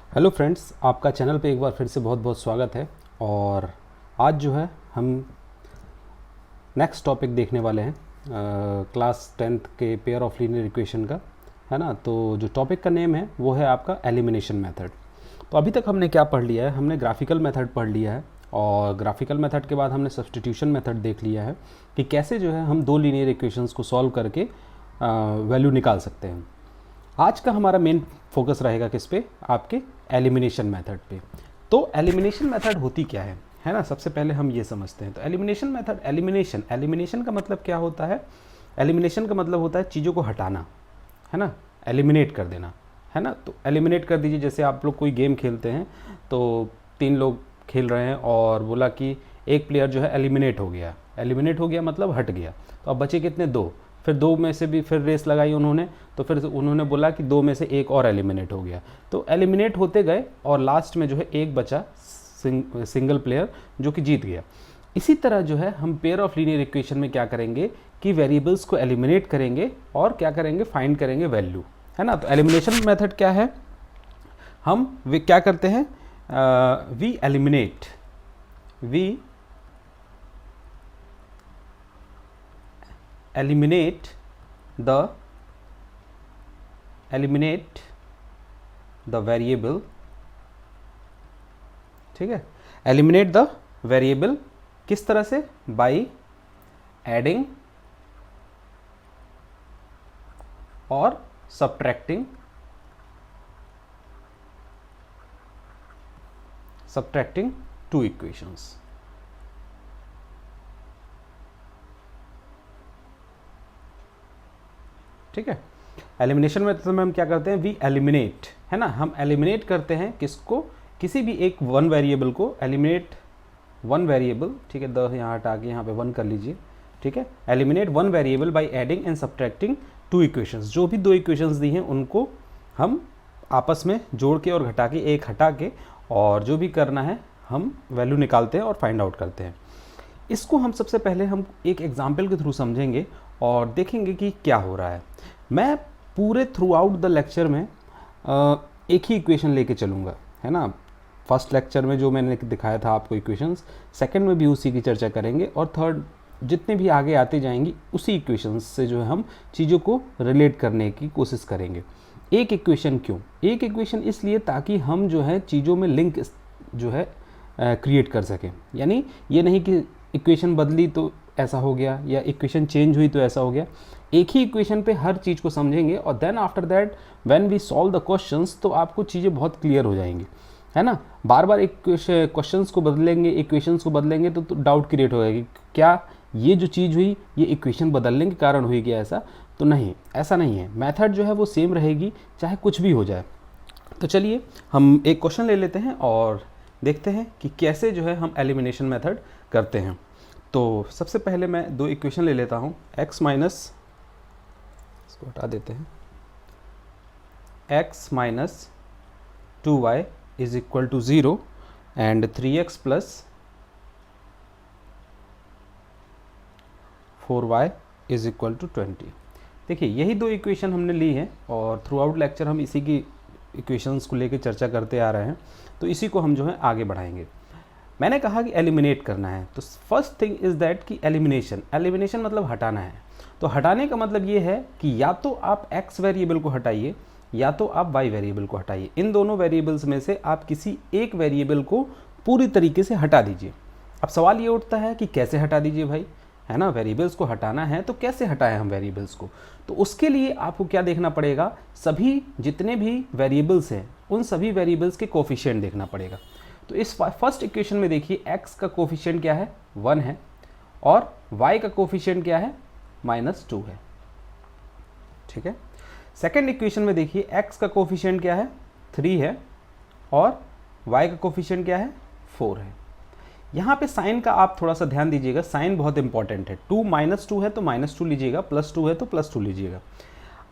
Hello friends, आपका channel पे एक बार फिर से बहुत बहुत स्वागत है। और आज जो है हम नेक्स्ट टॉपिक देखने वाले हैं क्लास 10th के पेयर ऑफ लीनियर इक्वेशन का, है ना। तो जो टॉपिक का नेम है वो है आपका एलिमिनेशन मेथड। तो अभी तक हमने क्या पढ़ लिया है, हमने ग्राफिकल मेथड पढ़ लिया है और ग्राफिकल मेथड के बाद हमने सब्स्टिट्यूशन मेथड देख लिया है कि कैसे जो है हम दो लीनियर इक्वेशंस को सॉल्व करके वैल्यू निकाल सकते हैं। आज का हमारा मेन फोकस रहेगा किस पे, आपके एलिमिनेशन मेथड पे। तो एलिमिनेशन मेथड होती क्या है ना। सबसे पहले हम ये समझते हैं। तो एलिमिनेशन मेथड, एलिमिनेशन का मतलब क्या होता है। एलिमिनेशन का मतलब होता है चीज़ों को हटाना, है ना, एलिमिनेट कर देना, है ना। तो एलिमिनेट कर दीजिए, जैसे आप लोग कोई गेम खेलते हैं तो 3 लोग खेल रहे हैं और बोला कि एक प्लेयर जो है एलिमिनेट हो गया मतलब हट गया। तो अब बचे कितने, 2। फिर 2 में से भी फिर रेस लगाई उन्होंने, तो फिर उन्होंने बोला कि 2 में से एक और एलिमिनेट हो गया। तो एलिमिनेट होते गए और लास्ट में जो है एक बचा सिंगल प्लेयर जो कि जीत गया। इसी तरह जो है हम पेयर ऑफ लीनियर इक्वेशन में क्या करेंगे कि वेरिएबल्स को एलिमिनेट करेंगे और क्या करेंगे, फाइंड करेंगे वैल्यू, है ना। तो एलिमिनेशन मेथड क्या है, हम क्या करते हैं, वी एलिमिनेट द वेरिएबल, ठीक है। एलिमिनेट द वेरिएबल किस तरह से, बाय एडिंग और सब्ट्रैक्टिंग टू इक्वेशंस। ठीक है। एलिमिनेशन में तो हम क्या करते हैं, वी एलिमिनेट, है ना। हम एलिमिनेट करते हैं किसको, किसी भी एक वन वेरिएबल को। एलिमिनेट वन वेरिएबल, ठीक है, द यहाँ हटा के यहाँ पे 1 कर लीजिए, ठीक है। Eliminate one variable by adding and subtracting 2 equations. जो भी 2 इक्वेशंस दी हैं उनको हम आपस में जोड़ के और घटा के, एक हटा के, और जो भी करना है हम वैल्यू निकालते हैं और फाइंड आउट करते हैं। इसको हम सबसे पहले हम एक एग्जाम्पल के थ्रू समझेंगे और देखेंगे कि क्या हो रहा है। मैं पूरे थ्रू आउट द लेक्चर में एक ही इक्वेशन लेके चलूँगा, है ना। फर्स्ट लेक्चर में जो मैंने दिखाया था आपको इक्वेशंस, सेकंड में भी उसी की चर्चा करेंगे और थर्ड जितने भी आगे आते जाएंगी उसी इक्वेशंस से जो है हम चीज़ों को रिलेट करने की कोशिश करेंगे। एक इक्वेशन क्यों, एक इक्वेशन इसलिए ताकि हम जो है चीज़ों में लिंक जो है क्रिएट कर सकें। यानी ये नहीं कि इक्वेशन बदली तो ऐसा हो गया या इक्वेशन चेंज हुई तो ऐसा हो गया। एक ही इक्वेशन पे हर चीज़ को समझेंगे और then after that when we solve the questions तो आपको चीज़ें बहुत क्लियर हो जाएंगी, है ना। बार बार क्वेश्चंस को बदलेंगे, इक्वेशंस को बदलेंगे तो डाउट क्रिएट हो जाएगी, क्या ये जो चीज़ हुई ये इक्वेशन बदलने के कारण हुई क्या, ऐसा तो नहीं, ऐसा नहीं है। मेथड जो है वो सेम रहेगी चाहे कुछ भी हो जाए। तो चलिए हम एक क्वेश्चन ले लेते हैं और देखते हैं कि कैसे जो है हम एलिमिनेशन मेथड करते हैं। तो सबसे पहले मैं 2 इक्वेशन ले लेता हूँ। x माइनस, इसको हटा देते हैं, x minus 2y is equal to 0 and 3x plus 4y is equal to 20। देखिए यही 2 इक्वेशन हमने ली हैं और थ्रू आउट लेक्चर हम इसी की इक्वेशंस को लेकर चर्चा करते आ रहे हैं, तो इसी को हम जो है आगे बढ़ाएंगे। मैंने कहा कि एलिमिनेट करना है, तो फर्स्ट थिंग इज़ दैट कि एलिमिनेशन मतलब हटाना है। तो हटाने का मतलब ये है कि या तो आप x वेरिएबल को हटाइए या तो आप y वेरिएबल को हटाइए। इन दोनों वेरिएबल्स में से आप किसी एक वेरिएबल को पूरी तरीके से हटा दीजिए। अब सवाल ये उठता है कि कैसे हटा दीजिए भाई, है ना। वेरिएबल्स को हटाना है तो कैसे हटाएं हम वेरिएबल्स को। तो उसके लिए आपको क्या देखना पड़ेगा, सभी जितने भी वेरिएबल्स हैं उन सभी वेरिएबल्स के कोफिशिएंट देखना पड़ेगा। तो इस फर्स्ट इक्वेशन में देखिए x का कोफिशिएंट क्या है, 1 है, और y का कोफिशिएंट क्या है, -2 है, ठीक है। सेकेंड इक्वेशन में देखिए x का कोफिशिएंट क्या है, 3 है, और y का कोफिशिएंट क्या है, 4 है। यहाँ पे साइन का आप थोड़ा सा ध्यान दीजिएगा, साइन बहुत इंपॉर्टेंट है। 2 -2 है तो -2 लीजिएगा, +2 है तो +2 लीजिएगा।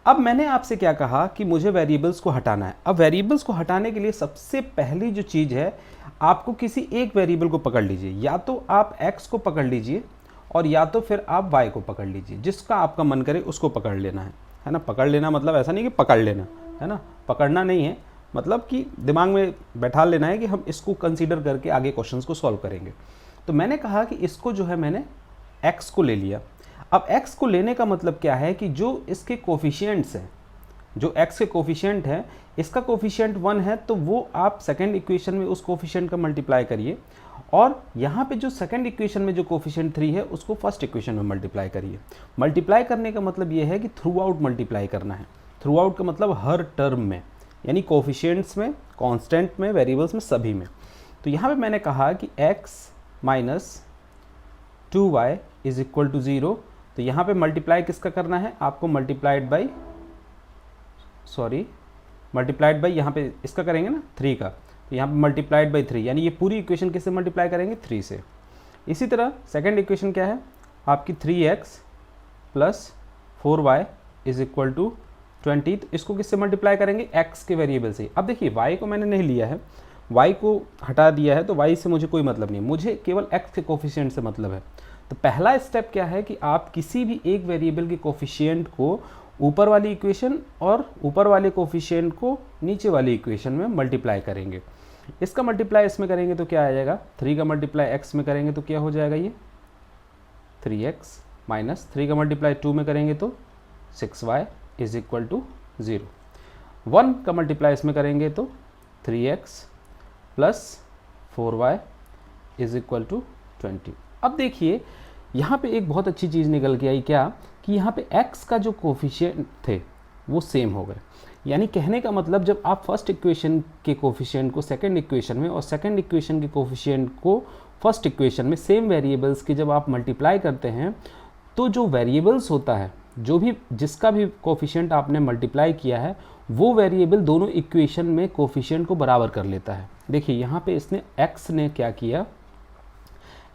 अब मैंने आपसे क्या कहा कि मुझे वेरिएबल्स को हटाना है। अब वेरिएबल्स को हटाने के लिए सबसे पहली जो चीज़ है, आपको किसी एक वेरिएबल को पकड़ लीजिए। या तो आप x को पकड़ लीजिए और या तो फिर आप y को पकड़ लीजिए, जिसका आपका मन करे उसको पकड़ लेना है ना। पकड़ लेना मतलब ऐसा नहीं कि पकड़ लेना, है ना, पकड़ना नहीं है, मतलब कि दिमाग में बैठा लेना है कि हम इसको कंसीडर करके आगे क्वेश्चंस को सॉल्व करेंगे। तो मैंने कहा कि इसको जो है मैंने x को ले लिया। अब x को लेने का मतलब क्या है कि जो इसके कोफिशिएंट्स हैं, जो x के कोफिशिएंट है, इसका कोफिशिएंट 1 है तो वो आप सेकंड इक्वेशन में उस कोफिशिएंट का मल्टीप्लाई करिए, और यहाँ पे जो सेकंड इक्वेशन में जो कोफिशिएंट 3 है उसको फर्स्ट इक्वेशन में मल्टीप्लाई करिए। मल्टीप्लाई करने का मतलब ये है कि थ्रू आउट मल्टीप्लाई करना है। थ्रू आउट का मतलब हर टर्म में, यानी कोफिशिएंट्स में, कांस्टेंट में, वेरिएबल्स में, सभी में। तो यहाँ पे मैंने कहा कि x minus 2y is equal to 0, तो यहाँ पे मल्टीप्लाई किसका करना है आपको, मल्टीप्लाइड बाई यहाँ पे इसका करेंगे ना 3 का, तो यहाँ पे मल्टीप्लाइड बाई 3, यानी ये पूरी इक्वेशन किससे मल्टीप्लाई करेंगे, 3 से। इसी तरह सेकंड इक्वेशन क्या है आपकी, 3x plus 4y is equal to 20, तो इसको किससे मल्टीप्लाई करेंगे, x के वेरिएबल से। अब देखिए y को मैंने नहीं लिया है, y को हटा दिया है, तो y से मुझे कोई मतलब नहीं, मुझे केवल x के कोफिशिएंट से मतलब है। तो पहला स्टेप क्या है कि आप किसी भी एक वेरिएबल के कोफिशिएंट को ऊपर वाली इक्वेशन और ऊपर वाले कोफिशिएंट को नीचे वाली इक्वेशन में मल्टीप्लाई करेंगे। इसका मल्टीप्लाई इसमें करेंगे तो क्या आ जाएगा, 3 का मल्टीप्लाई x में करेंगे तो क्या हो जाएगा, ये 3x माइनस 3 का मल्टीप्लाई 2 में करेंगे तो 6y इज इक्वल टू 0। 1 का मल्टीप्लाई इसमें करेंगे तो 3x plus 4y is equal to 20। अब देखिए यहाँ पे एक बहुत अच्छी चीज़ निकल के आई, क्या कि यहाँ पे x का जो कोफिशिएंट थे वो सेम हो गए। यानी कहने का मतलब जब आप फर्स्ट इक्वेशन के कोफिशिएंट को सेकंड इक्वेशन में और सेकंड इक्वेशन के कोफिशिएंट को फर्स्ट इक्वेशन में सेम वेरिएबल्स के जब आप मल्टीप्लाई करते हैं, तो जो वेरिएबल्स होता है, जो भी जिसका भी कोफिशिएंट आपने मल्टीप्लाई किया है, वो वेरिएबल दोनों इक्वेशन में कोफिशिएंट को बराबर कर लेता है। देखिए यहाँ पे इसने x ने क्या किया,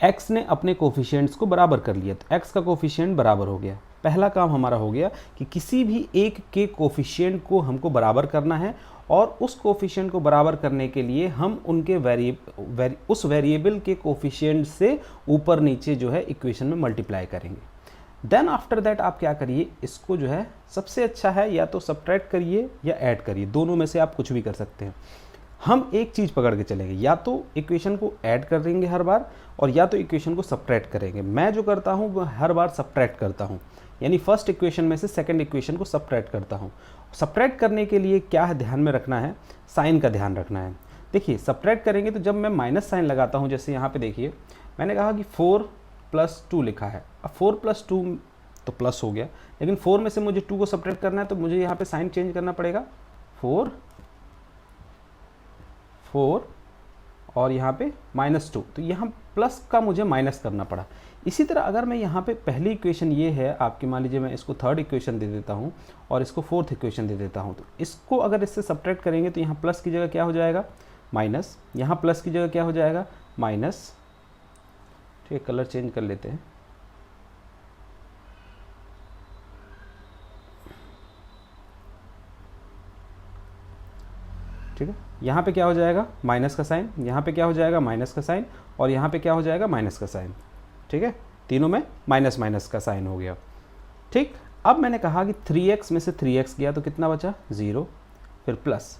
x ने अपने कोफिशिएंट्स को बराबर कर लिया, तो x का कोफिशिएंट बराबर हो गया। पहला काम हमारा हो गया कि किसी भी एक के कोफिशिएंट को हमको बराबर करना है, और उस कोफिशिएंट को बराबर करने के लिए हम उनके उस वेरिएबल के कोफिशिएंट से ऊपर नीचे जो है इक्वेशन में मल्टीप्लाई करेंगे। देन आफ्टर दैट आप क्या करिए, इसको जो है सबसे अच्छा है या तो सब्ट्रैक्ट करिए या ऐड करिए, दोनों में से आप कुछ भी कर सकते हैं। हम एक चीज़ पकड़ के चलेंगे, या तो इक्वेशन को ऐड कर देंगे हर बार, और या तो इक्वेशन को सब्ट्रैक्ट करेंगे। मैं जो करता हूँ वो हर बार सब्ट्रैक्ट करता हूँ, यानी फर्स्ट इक्वेशन में से सेकंड इक्वेशन को सब्ट्रैक्ट करता हूँ। सब्ट्रैक्ट करने के लिए क्या ध्यान में रखना है, साइन का ध्यान रखना है। देखिए सब्ट्रैक्ट करेंगे तो जब मैं माइनस साइन लगाता हूँ, जैसे यहाँ पे देखिए मैंने कहा कि 4 + 2 लिखा है, अब 4 + 2 तो प्लस हो गया, लेकिन 4 में से मुझे 2 को सब्ट्रैक्ट करना है, तो मुझे यहाँ पे साइन चेंज करना पड़ेगा, 4 और यहाँ पे -2, तो यहाँ प्लस का मुझे माइनस करना पड़ा। इसी तरह अगर मैं यहाँ पे पहली इक्वेशन ये है आपकी, मान लीजिए मैं इसको थर्ड इक्वेशन दे देता हूँ और इसको फोर्थ इक्वेशन दे देता हूँ, तो इसको अगर इससे सब्ट्रैक्ट करेंगे तो यहाँ प्लस की जगह क्या हो जाएगा, माइनस, यहाँ प्लस की जगह क्या हो जाएगा, माइनस। ठीक है, कलर चेंज कर लेते हैं। ठीक है, यहाँ पे क्या हो जाएगा, माइनस का साइन, यहाँ पे क्या हो जाएगा, माइनस का साइन, और यहाँ पे क्या हो जाएगा, माइनस का साइन। ठीक है, तीनों में माइनस माइनस का साइन हो गया। ठीक, अब मैंने कहा कि 3x में से 3x गया तो कितना बचा, 0, फिर प्लस,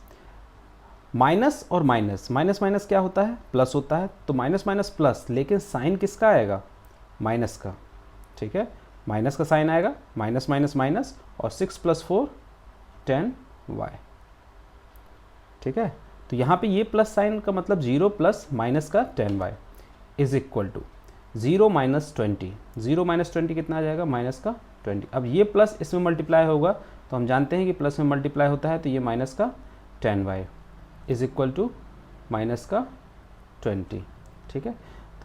माइनस और माइनस, माइनस माइनस क्या होता है, प्लस होता है, तो माइनस माइनस प्लस, लेकिन साइन किसका आएगा, माइनस का। ठीक है, माइनस का साइन आएगा, माइनस माइनस माइनस, और 6 + 4 10y। ठीक है, तो यहाँ पे ये प्लस साइन का मतलब 0 प्लस माइनस का 10y इज इक्वल टू 0 - 20। 0 - 20 कितना आ जाएगा, माइनस का 20। अब ये प्लस इसमें मल्टीप्लाई होगा, तो हम जानते हैं कि प्लस में मल्टीप्लाई होता है, तो ये माइनस का 10y is equal to minus का 20। ठीक है,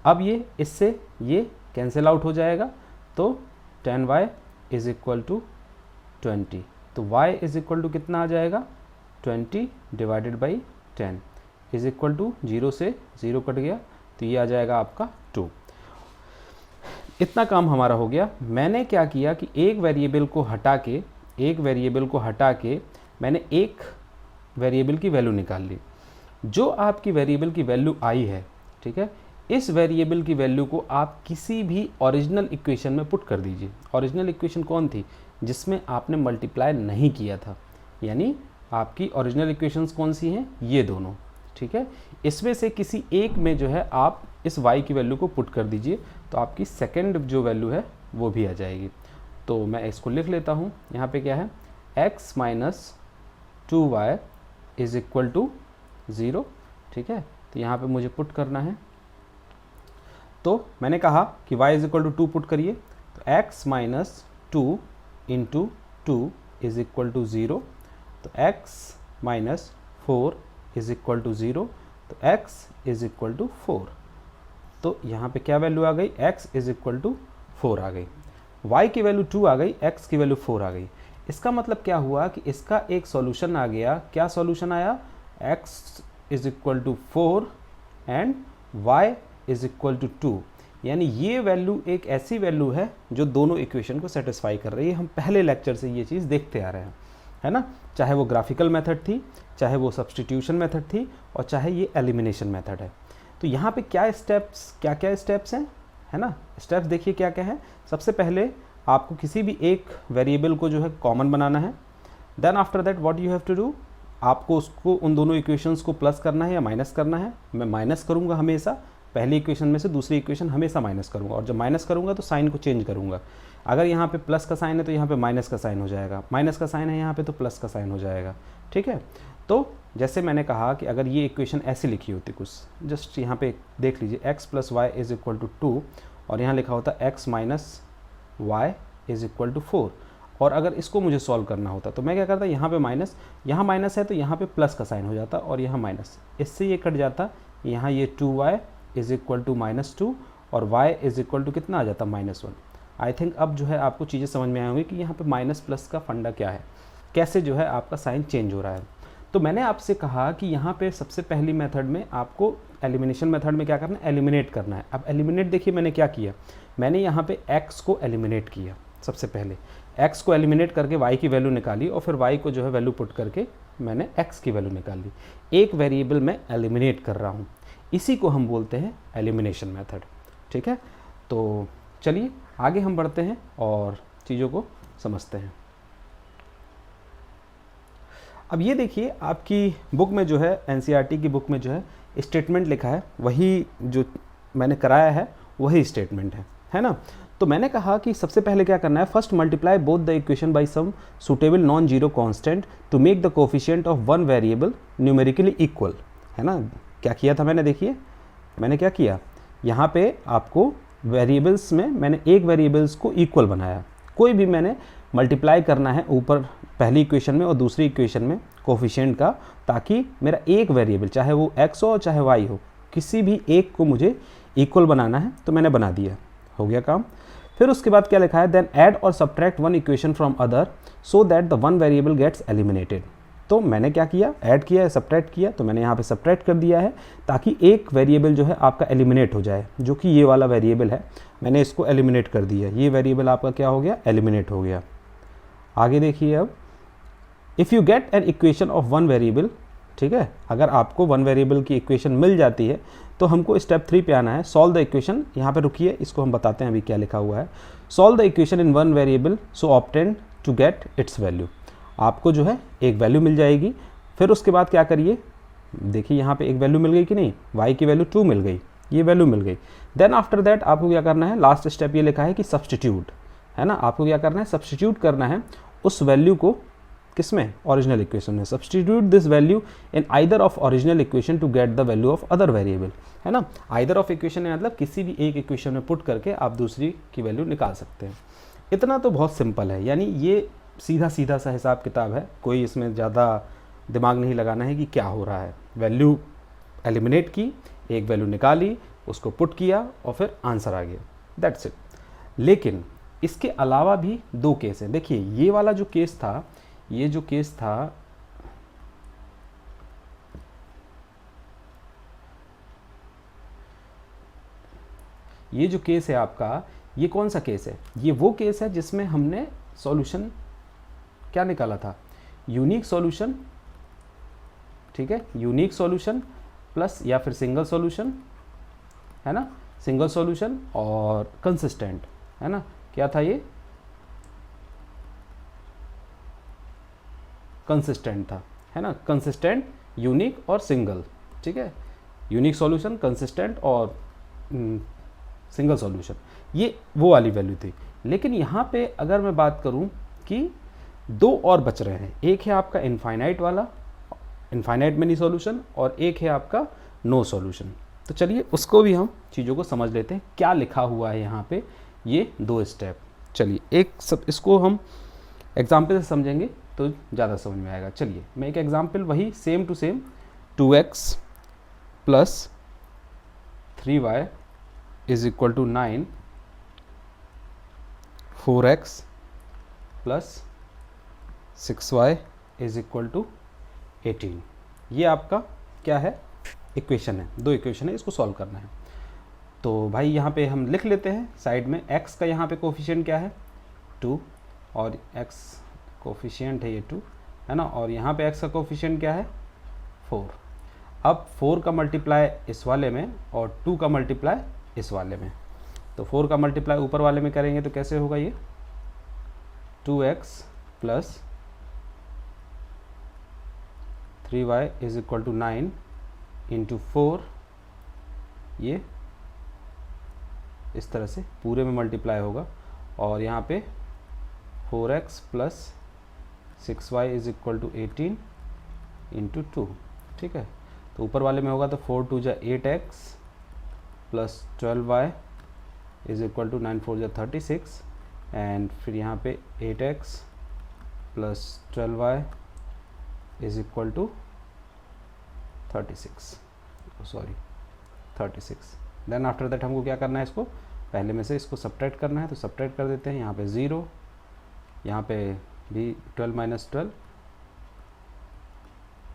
अब ये इससे ये कैंसिल आउट हो जाएगा, तो 10y इज इक्वल टू 20, तो y इज इक्वल टू कितना आ जाएगा, 20 divided by 10 is equal to 0 से 0 कट गया, तो ये आ जाएगा आपका 2। इतना काम हमारा हो गया। मैंने क्या किया कि एक वेरिएबल को हटा के मैंने एक वेरिएबल की वैल्यू निकाल ली। जो आपकी वेरिएबल की वैल्यू आई है, ठीक है, इस वेरिएबल की वैल्यू को आप किसी भी ओरिजिनल इक्वेशन में पुट कर दीजिए। ओरिजिनल इक्वेशन कौन थी, जिसमें आपने मल्टीप्लाई नहीं किया था, यानी आपकी ओरिजिनल इक्वेशंस कौन सी हैं, ये दोनों, ठीक है। इसमें से किसी एक में जो है आप इस y की वैल्यू को पुट कर दीजिए, तो आपकी सेकेंड जो वैल्यू है वो भी आ जाएगी। तो मैं इसको लिख लेता हूँ, यहाँ पे क्या है, x minus 2y is equal to 0, ठीक है। तो यहाँ पे मुझे पुट करना है, तो मैंने कहा कि y is equal to 2 put करिए, तो x minus 2 into 2 is equal to 0, तो x minus 4 is equal to 0, तो x इज इक्वल टू 4। तो यहाँ पे क्या वैल्यू आ गई, x इज इक्वल टू 4 आ गई, y की वैल्यू 2 आ गई, x की वैल्यू 4 आ गई। इसका मतलब क्या हुआ कि इसका एक सॉल्यूशन आ गया। क्या सॉल्यूशन आया, x is equal to 4 and y is equal to 2। यानी ये वैल्यू एक ऐसी वैल्यू है जो दोनों इक्वेशन को सेटिस्फाई कर रही है। हम पहले लेक्चर से ये चीज़ देखते आ रहे हैं, है ना। चाहे वो ग्राफिकल मेथड थी, चाहे वो सब्स्टिट्यूशन मेथड थी, और चाहे ये एलिमिनेशन मेथड है। तो यहाँ पे क्या क्या स्टेप्स हैं, है ना। स्टेप्स देखिए क्या क्या है। सबसे पहले आपको किसी भी एक वेरिएबल को जो है कॉमन बनाना है। Then after that what you have to do, आपको उसको उन दोनों इक्वेशंस को प्लस करना है या माइनस करना है। मैं माइनस करूँगा हमेशा, पहली इक्वेशन में से दूसरी इक्वेशन हमेशा माइनस करूँगा, और जब माइनस करूँगा तो साइन को चेंज करूँगा। अगर यहाँ पे प्लस का साइन है तो यहाँ पे माइनस का साइन हो जाएगा, माइनस का साइन है यहाँ पे तो प्लस का साइन हो जाएगा, ठीक है। तो जैसे मैंने कहा कि अगर ये इक्वेशन ऐसी लिखी होती कुछ, जस्ट यहाँ पे देख लीजिए, x plus y is equal to 2, और यहाँ लिखा होता x minus y is equal to 4। और अगर इसको मुझे सॉल्व करना होता तो मैं क्या करता, यहाँ पे माइनस, यहाँ माइनस है तो यहाँ पे प्लस का साइन हो जाता, और यहाँ माइनस, इससे ये कट जाता, यहाँ ये 2y इज इक्वल टू -2 और y इज इक्वल टू कितना आ जाता, -1। आई थिंक अब जो है आपको चीज़ें समझ में आई होंगी कि यहाँ पे माइनस प्लस का फंडा क्या है, कैसे जो है आपका साइन चेंज हो रहा है। तो मैंने आपसे कहा कि यहाँ पे सबसे पहली मेथड में आपको एलिमिनेशन मेथड में क्या करना है, एलिमिनेट करना है। अब एलिमिनेट देखिए मैंने क्या किया, मैंने यहाँ पे x को एलिमिनेट किया। सबसे पहले x को एलिमिनेट करके y की वैल्यू निकाली, और फिर y को जो है वैल्यू पुट करके मैंने x की वैल्यू निकाल ली। एक वेरिएबल में एलिमिनेट कर रहा हूँ, इसी को हम बोलते हैं एलिमिनेशन मेथड, ठीक है। तो चलिए आगे हम बढ़ते हैं और चीज़ों को समझते हैं। अब ये देखिए आपकी बुक में जो है, एनसीईआरटी की बुक में जो है स्टेटमेंट लिखा है, वही जो मैंने कराया है वही स्टेटमेंट है ना। तो मैंने कहा कि सबसे पहले क्या करना है, first multiply both the equation by some suitable non zero constant to make the coefficient of one variable numerically equal, है ना। क्या किया था मैंने, देखिए मैंने क्या किया, यहाँ पे आपको वेरिएबल्स में मैंने एक वेरिएबल्स को इक्वल बनाया। कोई भी मैंने मल्टीप्लाई करना है ऊपर पहली इक्वेशन में और दूसरी इक्वेशन में कोफिशिएंट का, ताकि मेरा एक वेरिएबल चाहे वो x हो चाहे y हो, किसी भी एक को मुझे इक्वल बनाना है। तो मैंने बना दिया, हो गया काम। फिर उसके बाद क्या लिखा है, देन ऐड और subtract one equation from other so that the one variable gets eliminated. तो मैंने क्या किया, ऐड किया है, सब्ट्रैक्ट किया, तो मैंने यहाँ पे सब्ट्रैक्ट कर दिया है ताकि एक वेरिएबल जो है आपका एलिमिनेट हो जाए, जो कि ये वाला वेरिएबल है। मैंने इसको एलिमिनेट कर दिया, ये वेरिएबल आपका क्या हो गया, एलिमिनेट हो गया। आगे देखिए अब, if you get an equation of one variable, ठीक है, अगर आपको वन वेरिएबल की इक्वेशन मिल जाती है तो हमको स्टेप 3 पे आना है, सॉल्व द इक्वेशन। यहाँ पे रुकिए, इसको हम बताते हैं अभी क्या लिखा हुआ है। Solve the equation in one variable so obtain to get its value. आपको जो है एक वैल्यू मिल जाएगी। फिर उसके बाद क्या करिए, देखिए यहाँ पे एक वैल्यू मिल गई कि नहीं, y की वैल्यू 2 मिल गई, ये वैल्यू मिल गई। देन आफ्टर दैट आपको क्या करना है, लास्ट स्टेप ये लिखा है कि सब्स्टिट्यूट, है ना। आपको क्या करना है, सब्स्टिट्यूट करना है उस वैल्यू को किसमें, ओरिजिनल इक्वेशन में। Substitute this value in either of original equation to get the value of other variable, है ना। आइदर ऑफ इक्वेशन में मतलब किसी भी एक इक्वेशन में पुट करके आप दूसरी की वैल्यू निकाल सकते हैं। इतना तो बहुत सिंपल है, यानी ये सीधा सीधा सा हिसाब किताब है, कोई इसमें ज़्यादा दिमाग नहीं लगाना है कि क्या हो रहा है। वैल्यू एलिमिनेट की, एक वैल्यू निकाली, उसको पुट किया और फिर आंसर आ गया, दैट्स इट। लेकिन इसके अलावा भी दो केस हैं। देखिए ये वाला जो केस था, ये जो केस था, ये जो केस है आपका, ये कौन सा केस है, ये वो केस है जिसमें हमने सॉल्यूशन क्या निकाला था, यूनिक सॉल्यूशन, ठीक है, यूनिक सॉल्यूशन प्लस या फिर सिंगल सॉल्यूशन, है ना, सिंगल सॉल्यूशन और कंसिस्टेंट, है ना। क्या था ये, कंसिस्टेंट था, है ना, कंसिस्टेंट, यूनिक और सिंगल, ठीक है, यूनिक सॉल्यूशन, कंसिस्टेंट और सिंगल सॉल्यूशन, ये वो वाली वैल्यू थी। लेकिन यहाँ पे अगर मैं बात करूँ कि दो और बच रहे हैं, एक है आपका इनफाइनाइट वाला, इनफाइनाइट मिनी सॉल्यूशन, और एक है आपका नो सॉल्यूशन। तो चलिए उसको भी हम चीज़ों को समझ लेते हैं, क्या लिखा हुआ है यहाँ पे ये दो स्टेप। चलिए एक सब इसको हम एग्जाम्पल से समझेंगे तो ज़्यादा समझ में आएगा। चलिए मैं एक एग्जाम्पल वही same to same 2x plus 3y is equal to 9, 4x plus 6y is equal to 18, ये आपका क्या है, इक्वेशन है, दो इक्वेशन है, इसको सॉल्व करना है। तो भाई यहाँ पे हम लिख लेते हैं साइड में, x का यहाँ पे कोफिशिएंट क्या है 2, और x कोफिशिएंट है ये 2, है ना, और यहाँ पे x का कोफिशिएंट क्या है 4। अब 4 का मल्टीप्लाई इस वाले में और 2 का मल्टीप्लाई इस वाले में, तो 4 का मल्टीप्लाई ऊपर वाले में करेंगे तो कैसे होगा ये 2x plus 3y is equal to 9 into 4, ये इस तरह से पूरे में मल्टीप्लाई होगा, और यहाँ पे 4x plus 6y is equal to 18 into 2, ठीक है। तो ऊपर वाले में होगा तो 4 2 जा 8x plus 12y is equal to 9 4 जा 36, एंड फिर यहाँ पे 8x plus 12y is equal to 36, then after that हमको क्या करना है, इसको पहले में से इसको सब्ट्रैक्ट करना है, तो सब्ट्रैक्ट कर देते हैं। यहाँ पे 0, यहाँ पे भी 12 minus 12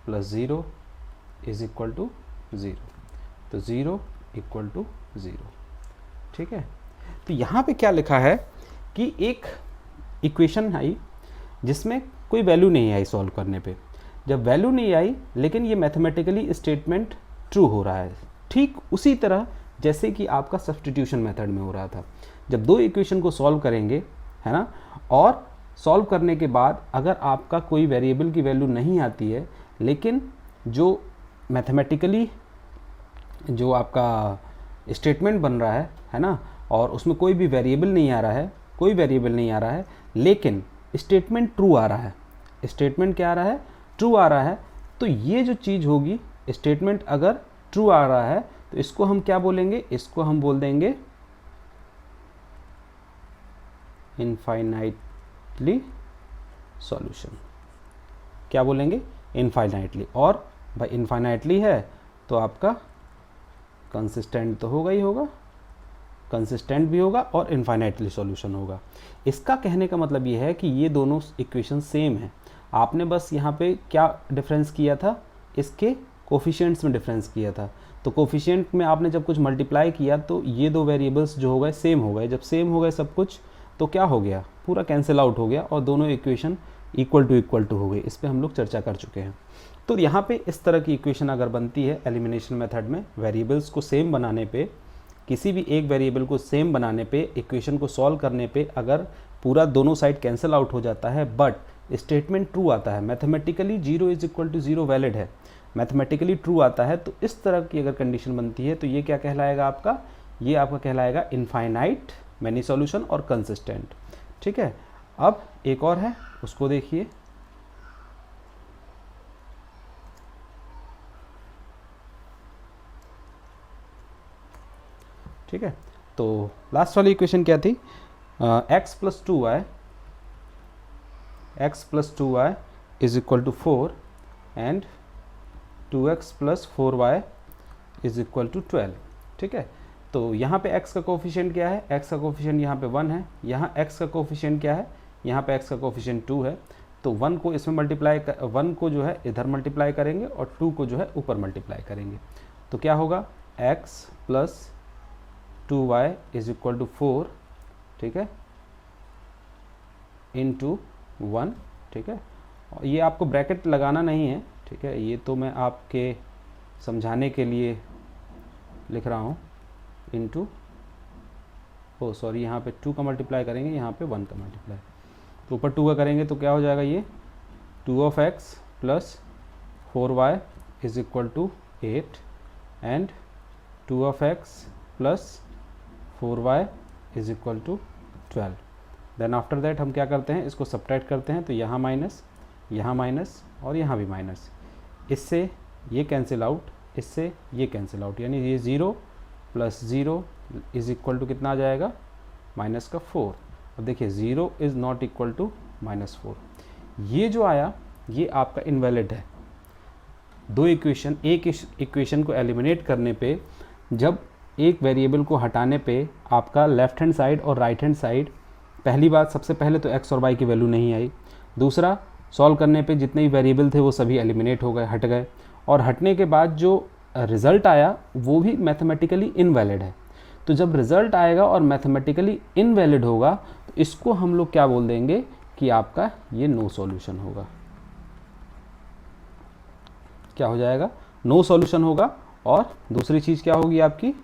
plus 0 is equal to 0, तो 0 इक्वल टू 0, ठीक है। तो यहाँ पे क्या लिखा है कि एक इक्वेशन आई जिसमें कोई वैल्यू नहीं आई सॉल्व करने पे, जब वैल्यू नहीं आई लेकिन ये मैथमेटिकली स्टेटमेंट ट्रू हो रहा है, ठीक उसी तरह जैसे कि आपका सब्स्टिट्यूशन मेथड में हो रहा था। जब दो इक्वेशन को सॉल्व करेंगे, है ना, और सॉल्व करने के बाद अगर आपका कोई वेरिएबल की वैल्यू नहीं आती है, लेकिन जो मैथमेटिकली जो आपका स्टेटमेंट बन रहा है ना, और उसमें कोई भी वेरिएबल नहीं आ रहा है, लेकिन स्टेटमेंट ट्रू आ रहा है, स्टेटमेंट क्या आ रहा है, ट्रू आ रहा है, तो ये जो चीज़ होगी, स्टेटमेंट अगर ट्रू आ रहा है तो इसको हम क्या बोलेंगे, इसको हम बोल देंगे इनफाइनाइटली सॉल्यूशन। क्या बोलेंगे, इनफाइनाइटली, और भाई इनफाइनाइटली है तो आपका कंसिस्टेंट तो होगा ही होगा, कंसिस्टेंट भी होगा और इनफाइनाइटली सॉल्यूशन होगा। इसका कहने का मतलब ये है कि ये दोनों इक्वेशन सेम है, आपने बस यहाँ पे क्या डिफरेंस किया था, इसके कोफिशिएंट्स में डिफरेंस किया था। तो कोफिशिएंट में आपने जब कुछ मल्टीप्लाई किया तो ये दो वेरिएबल्स जो हो गए सेम हो गए, जब सेम हो गए सब कुछ तो क्या हो गया, पूरा कैंसिल आउट हो गया और दोनों इक्वेशन इक्वल टू हो गई। इस पर हम लोग चर्चा कर चुके हैं। तो यहाँ पे इस तरह की इक्वेशन अगर बनती है एलिमिनेशन मेथड में, वेरिएबल्स को सेम बनाने पे, किसी भी एक वेरिएबल को सेम बनाने पे, इक्वेशन को सॉल्व करने पे अगर पूरा दोनों साइड कैंसिल आउट हो जाता है बट स्टेटमेंट ट्रू आता है, mathematically 0 is equal to 0 valid है, मैथमेटिकली ट्रू आता है, तो इस तरह की अगर कंडीशन बनती है तो ये क्या कहलाएगा आपका, ये आपका कहलाएगा इनफाइनाइट मैनी सॉल्यूशन और कंसिस्टेंट, ठीक है। अब एक और है, उसको देखिए, ठीक है। तो लास्ट वाली इक्वेशन क्या थी, x plus 2y is equal to 4 and 2x plus 4y is equal to 12, ठीक है। तो यहाँ पे x का कोफिशिएंट क्या है, x का कोफिशिएंट यहाँ पे 1 है, यहाँ x का कोफिशिएंट क्या है, यहाँ पे x का कोफिशिएंट 2 है, तो 1 को इसमें मल्टीप्लाई 1 को जो है इधर मल्टीप्लाई करेंगे और 2 को जो है ऊपर मल्टीप्लाई करेंगे, तो क्या होगा x plus 2y is equal to 4, ठीक है, इंटू 1, ठीक है। और ये आपको ब्रैकेट लगाना नहीं है, ठीक है, ये तो मैं आपके समझाने के लिए लिख रहा हूँ, इंटू यहाँ पे 2 का मल्टीप्लाई करेंगे, यहाँ पे 1 का मल्टीप्लाई, तो ऊपर 2 का करेंगे तो क्या हो जाएगा, ये 2 of x plus 4y is equal to 8 and 2 of x plus 4y is equal to 12। Then after that हम क्या करते हैं, इसको सब्ट्रैक्ट करते हैं, तो यहाँ माइनस और यहाँ भी माइनस, इससे ये कैंसिल आउट, इससे ये कैंसिल आउट, यानी ये 0 प्लस 0 इज इक्वल टू कितना आ जाएगा, माइनस का 4। अब देखिए 0 इज़ नॉट इक्वल टू -4, ये जो आया ये आपका इनवैलिड है। दो इक्वेशन, एक इक्वेशन को एलिमिनेट करने पे, जब एक वेरिएबल को हटाने पे आपका लेफ्ट हैंड साइड और राइट हैंड साइड, पहली बात सबसे पहले तो x और y की वैल्यू नहीं आई, दूसरा सॉल्व करने पे जितने भी वेरिएबल थे वो सभी एलिमिनेट हो गए, हट गए, और हटने के बाद जो रिज़ल्ट आया वो भी मैथमेटिकली इनवैलिड है। तो जब रिज़ल्ट आएगा और मैथमेटिकली इनवैलिड होगा तो इसको हम लोग क्या बोल देंगे कि आपका ये नो सॉल्यूशन होगा। क्या हो जाएगा, नो सॉल्यूशन होगा। और दूसरी चीज़ क्या होगी आपकी,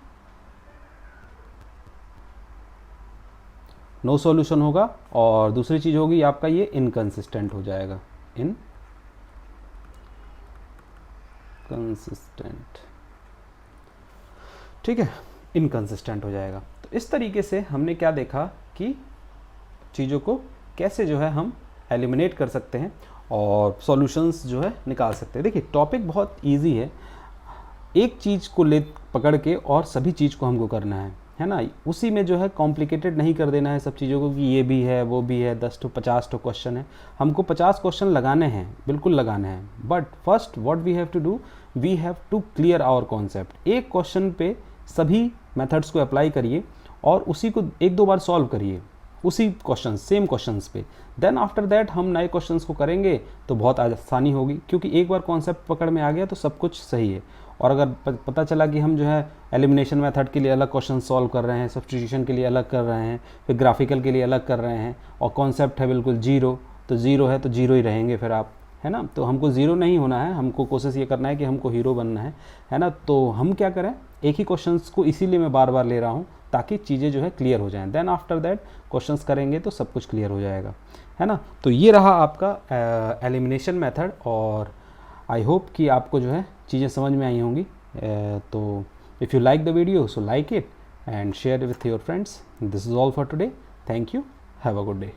नो सॉल्यूशन होगा, और दूसरी चीज़ होगी आपका ये इनकंसिस्टेंट हो जाएगा, इनकंसिस्टेंट, ठीक है, इनकंसिस्टेंट हो जाएगा। तो इस तरीके से हमने क्या देखा कि चीज़ों को कैसे जो है हम एलिमिनेट कर सकते हैं और सॉल्यूशंस जो है निकाल सकते हैं। देखिए टॉपिक बहुत इजी है, एक चीज़ को ले पकड़ के और सभी चीज़ को हमको करना है ना, उसी में जो है कॉम्प्लिकेटेड नहीं कर देना है सब चीज़ों को कि ये भी है वो भी है, 10 to 50 तो क्वेश्चन है, हमको 50 क्वेश्चन लगाने हैं, बिल्कुल लगाने हैं। But first what we have to do, we have to clear our concept. एक क्वेश्चन पे सभी मेथड्स को अप्लाई करिए और उसी को एक दो बार सॉल्व करिए, उसी क्वेश्चन, सेम क्वेश्चंस पे। देन आफ्टर दैट हम नए क्वेश्चंस को करेंगे तो बहुत आसानी होगी, क्योंकि एक बार कॉन्सेप्ट पकड़ में आ गया तो सब कुछ सही है। और अगर पता चला कि हम जो है एलिमिनेशन मेथड के लिए अलग क्वेश्चन सॉल्व कर रहे हैं, सब्स्टिट्यूशन के लिए अलग कर रहे हैं, फिर ग्राफिकल के लिए अलग कर रहे हैं, और कॉन्सेप्ट है बिल्कुल जीरो, तो जीरो है तो जीरो ही रहेंगे फिर आप, है ना। तो हमको ज़ीरो नहीं होना है, हमको कोशिश ये करना है कि हमको हीरो बनना है ना। तो हम क्या करें, एक ही क्वेश्चंस को इसीलिए मैं बार बार ले रहा हूँ ताकि चीज़ें जो है क्लियर हो जाएं। देन आफ्टर दैट क्वेश्चंस करेंगे तो सब कुछ क्लियर हो जाएगा, है ना। तो ये रहा आपका एलिमिनेशन मेथड, और आई होप कि आपको जो है चीज़ें समझ में आई होंगी। तो if you like the video so like it and share it with your friends. This is all for today. Thank you. Have a good day.